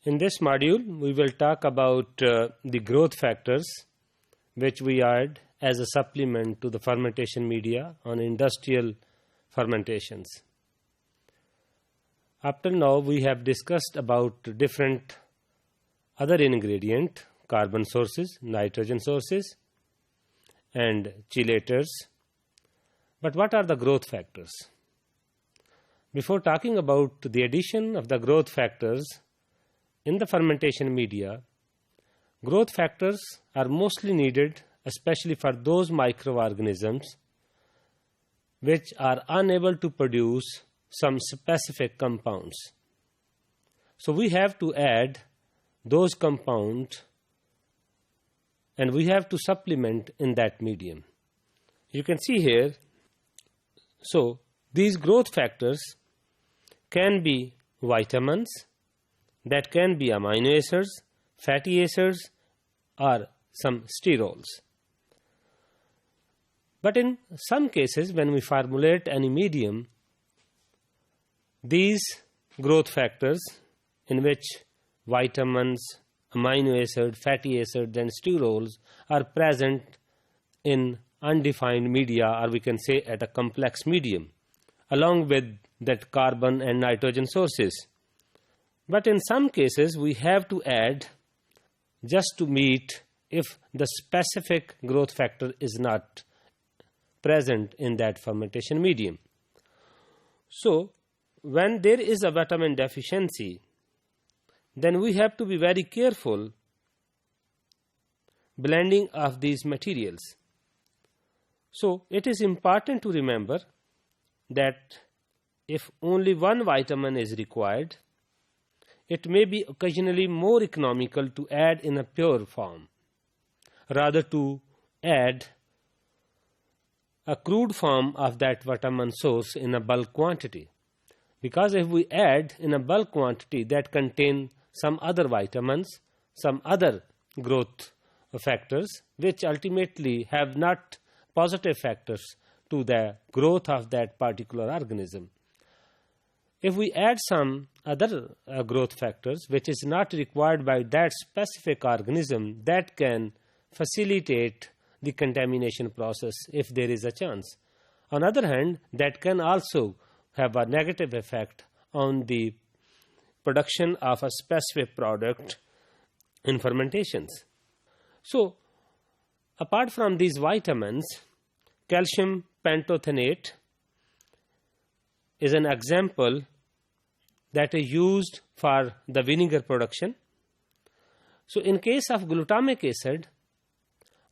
In this module, we will talk about the growth factors which we add as a supplement to the fermentation media on industrial fermentations. Up till now, we have discussed about different other ingredient, carbon sources, nitrogen sources, and chelators. But what are the growth factors? Before talking about the addition of the growth factors in the fermentation media, growth factors are mostly needed, especially for those microorganisms which are unable to produce some specific compounds. So we have to add those compounds and we have to supplement in that medium. You can see here, so these growth factors can be vitamins, that can be amino acids, fatty acids, or some sterols. But in some cases, when we formulate any medium, these growth factors in which vitamins, amino acids, fatty acids, and sterols are present in undefined media, or we can say at a complex medium, along with that carbon and nitrogen sources. But in some cases, we have to add just to meet if the specific growth factor is not present in that fermentation medium. So, when there is a vitamin deficiency, then we have to be very careful blending of these materials. So, it is important to remember that if only one vitamin is required, it may be occasionally more economical to add in a pure form, rather to add a crude form of that vitamin source in a bulk quantity. Because if we add in a bulk quantity that contain some other vitamins, some other growth factors, which ultimately have not positive factors to the growth of that particular organism. If we add some other growth factors which is not required by that specific organism, that can facilitate the contamination process if there is a chance. On the other hand, that can also have a negative effect on the production of a specific product in fermentations. So, apart from these vitamins, calcium pantothenate is an example that is used for the vinegar production. So, in case of glutamic acid,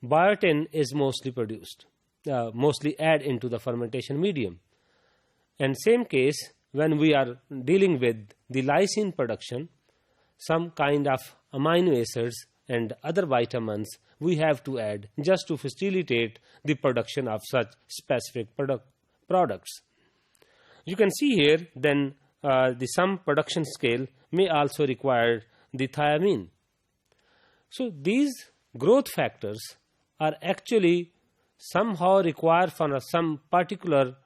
biotin is mostly produced, mostly add into the fermentation medium. And same case, when we are dealing with the lysine production, some kind of amino acids and other vitamins we have to add just to facilitate the production of such specific products. You can see here then the some production scale may also require the thiamine. So these growth factors are actually somehow required for some particular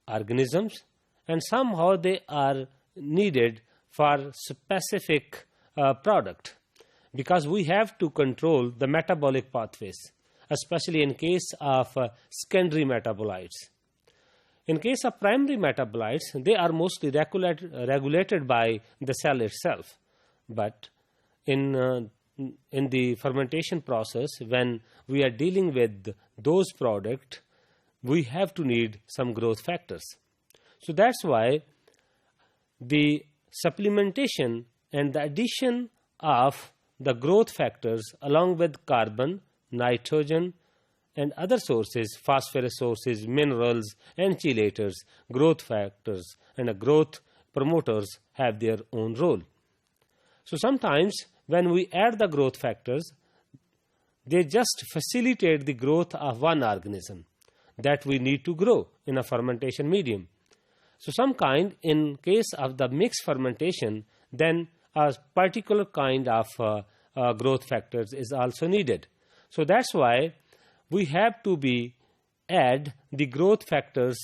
organisms, and somehow they are needed for specific product, because we have to control the metabolic pathways, especially in case of secondary metabolites. In case of primary metabolites, they are mostly regulated by the cell itself. But in the fermentation process, when we are dealing with those products, we have to need some growth factors. So that's why the supplementation and the addition of the growth factors along with carbon, nitrogen, and other sources, phosphorus sources, minerals, and chelators, growth factors and growth promoters have their own role. So sometimes when we add the growth factors, they just facilitate the growth of one organism that we need to grow in a fermentation medium. So some kind, in case of the mixed fermentation, then a particular kind of growth factors is also needed. So that's why we have to add the growth factors,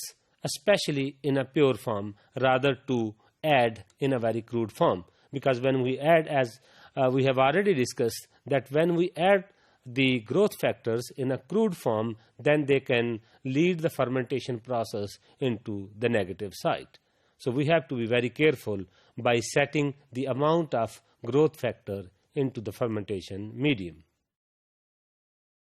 especially in a pure form, rather to add in a very crude form, because when we add, as we have already discussed, that when we add the growth factors in a crude form, then they can lead the fermentation process into the negative side. So we have to be very careful by setting the amount of growth factor into the fermentation medium.